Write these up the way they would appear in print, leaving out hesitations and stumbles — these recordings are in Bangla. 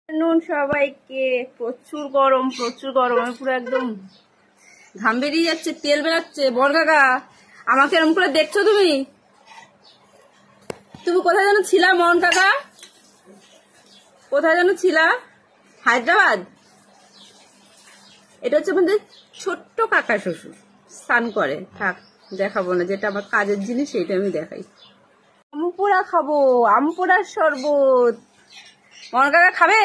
নুন সবাইকে। প্রচুর গরম আমি পুরো একদম ঘাম বেরিয়ে যাচ্ছে, তেল বেরাচ্ছে। বল কাকা, আমাকে এরকম করে দেখছো তুমি? তুমি কোথায় যেন ছিলা মোহন কাকা? কোথায় যেন ছিলা? হায়দ্রাবাদ। এটা হচ্ছে আমাদের ছোট্ট কাকা শ্বশুর, স্নান করে। থাক, দেখাবো না, যেটা আমার কাজের জিনিস সেইটা আমি দেখাই। আমপুরা খাবো, আমপুরার শরবত। মোহন কাকা খাবে?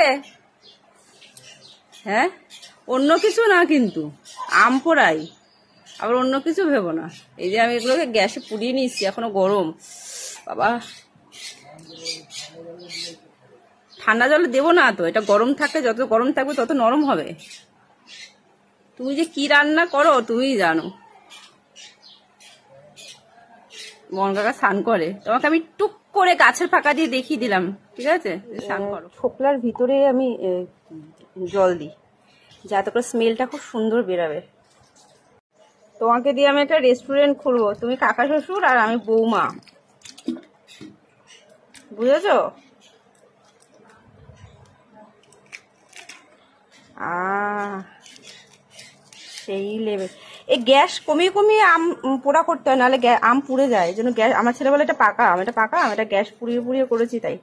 হ্যাঁ, অন্য কিছু না কিন্তু, আম পোড়াই। আবার অন্য কিছু ভেবো না। এই যে আমি এগুলোকে গ্যাসে পুড়িয়ে নিচ্ছি, এখনো গরম। বাবা, ঠান্ডা জলে দেবো না তো, এটা গরম থাকলে যত গরম থাকবে তত নরম হবে। তুমি যে কি রান্না করো তুমি জানো। মন কাকা স্নান করে, তোমাকে আমি টুক করে গাছের ফাঁকা দিয়ে দেখিয়ে দিলাম, ঠিক আছে? স্নান করো। ছোকলার ভিতরে আমি জল দিই, যাতে করে স্মেলটা খুব সুন্দর বেরাবে। তোমাকে দিয়ে আমি একটা রেস্টুরেন্ট খুলবো, তুমি কাকা শ্বশুর আর আমি বৌমা, বুঝেছো? সেই লেভেল। এই গ্যাস কমিয়ে কমিয়ে আম পোড়া করতে হয়, নাহলে আম পুড়ে যায়। এই জন্য গ্যাস, আমার ছেলে বলে এটা পাকা আম, এটা গ্যাস পুড়িয়ে পুড়িয়ে করেছি তাই।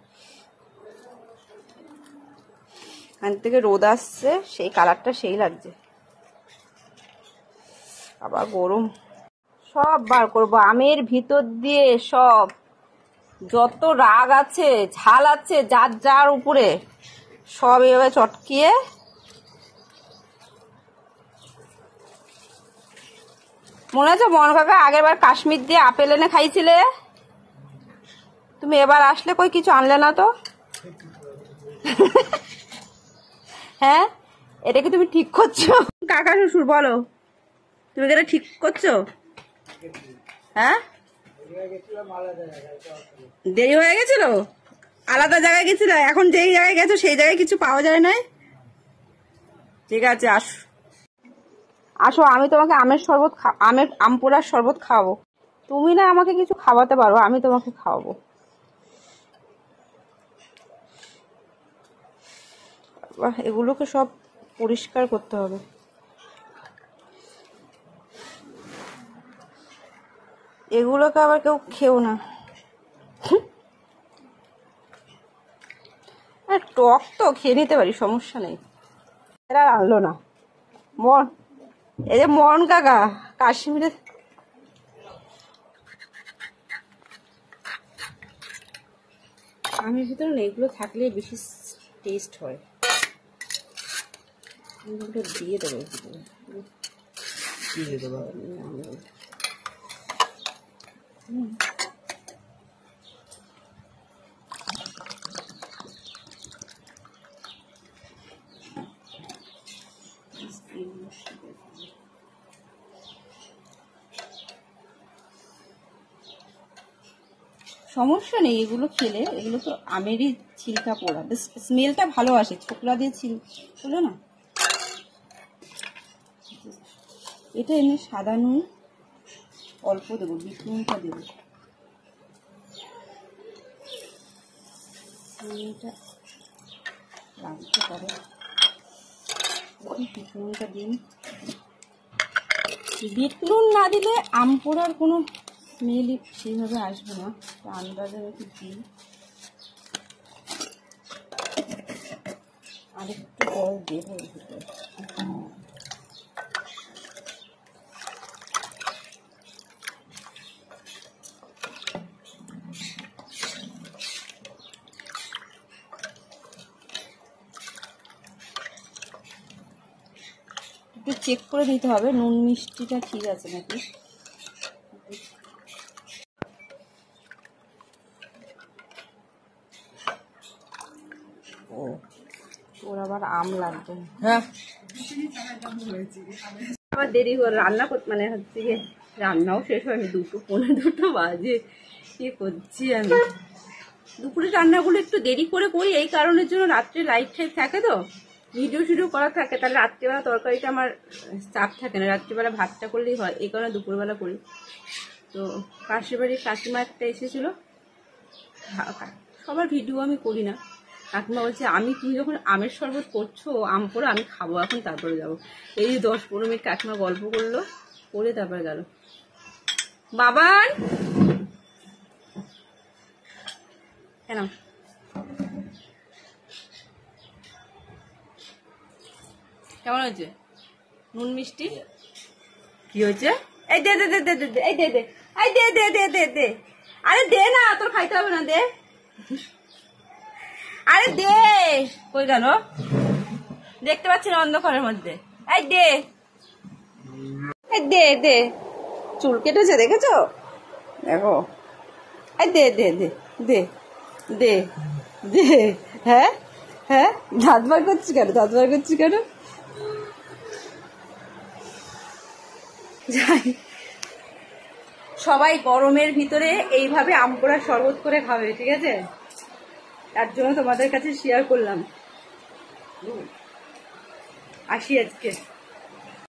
এখান থেকে রোদ আসছে, সেই কালারটা সেই লাগছে। আবার গরম, সব বার করবো আমের ভিতর দিয়ে। সব যত রাগ আছে, ঝাল আছে, যার যার উপরে সব এভাবে চটকিয়ে। মনে আছে মন কাকা আগের বার কাশ্মীর দিয়ে আপেল এনে খাইছিলে? তুমি এবার আসলে কই কিছু আনলে না তো? হ্যাঁ, এটা কি তুমি ঠিক করছো? কাকা শ্বশুর বলো, তুমি এটা ঠিক করছো? হ্যাঁ, দেরি হয়ে গেছিল, আলাদা জায়গায় গেছিল। এখন যেই জায়গায় গেছো সেই জায়গায় কিছু পাওয়া যায় না। ঠিক আছে, আসো আসো, আমি তোমাকে আমের শরবত, আম পোড়ার শরবত খাওয়াবো। তুমি না আমাকে কিছু খাওয়াতে পারো, আমি তোমাকে খাওয়াবো। এগুলোকে সব পরিষ্কার করতে হবে। এগুলোকে আবার কেউ খেও না। টক তো খেয়ে নিতে পারি, সমস্যা নেই। এরা আনলো না। এই যে মোহন কাকা কাশ্মীরে, আমের ভিতরে না এগুলো থাকলে বেশি টেস্ট হয়। দিয়ে দেবো, সমস্যা নেই। এগুলো খেলে, এগুলো তো আমেরই ছিলকা পোড়া, বেশ স্মেলটা ভালো আসে। ছোকলা দিয়ে ছিল না। এটা এমনি সাদা নুন অল্প দেবো, বিট নুনটা দেবো। নুনটা লাগতে পারে, বিট নুনটা দিন। বিট নুন না দিলে আম পোড়ার কোনো স্মেলই সেইভাবে আসবে না। আন্দাজে একটু দিই, আরেকটু জল দেবো। একটু চেক করে নিতে হবে নুন মিষ্টিটা ঠিক আছে নাকি। ওর আবার আম লাগবে। হ্যাঁ, আবার দেরি করে রান্না করতে, মানে হচ্ছে গিয়ে রান্নাও শেষ হয়নি, 2:45 বাজে। কি করছি আমি? দুপুরে রান্নাগুলো একটু দেরি করে করি, এই কারণের জন্য রাত্রে লাইট টাইট থাকে তো, ভিডিও করা থাকে, তাহলে রাত্রিবেলা তরকারিটা আমার চাপ থাকে না। রাত্রিবেলা ভাতটা করলেই হয়, এই কারণে দুপুরবেলা করি। তো পাশের বাড়ির কাকিমা একটা এসেছিল, সবার ভিডিও আমি করি না, কাকিমা বলছে তুমি যখন আমের শরবত করছো আম পোড়া আমি খাবো এখন, তারপরে যাবো। এই 10-15 মিনিট কাকিমা গল্প করলো, করে তারপরে গেল। বাবান কেন কেমন হয়েছে? নুন মিষ্টি কি হয়েছে? এই দে দে দে দে দে, এই দে দে, এই দে দে দে দে দে, আরে দে না, তোর খাইতে হবে না, দে, আরে দে। কই গেল? দেখতে পাচ্ছি না অন্ধকারের মধ্যে। এই দে, এই দে দে। চুল কেটেছে দেখেছো? দেখো, এই দে দে দে দে দে দে। হ্যাঁ হ্যাঁ, দাঁত বার করছিস কেন? দাঁত বার করছিস কেন? যাই, সবাই গরমের ভিতরে এইভাবে আম পোড়ার শরবত করে খাবে, ঠিক আছে? তার জন্য তোমাদের কাছে শেয়ার করলাম। আসি আজকে।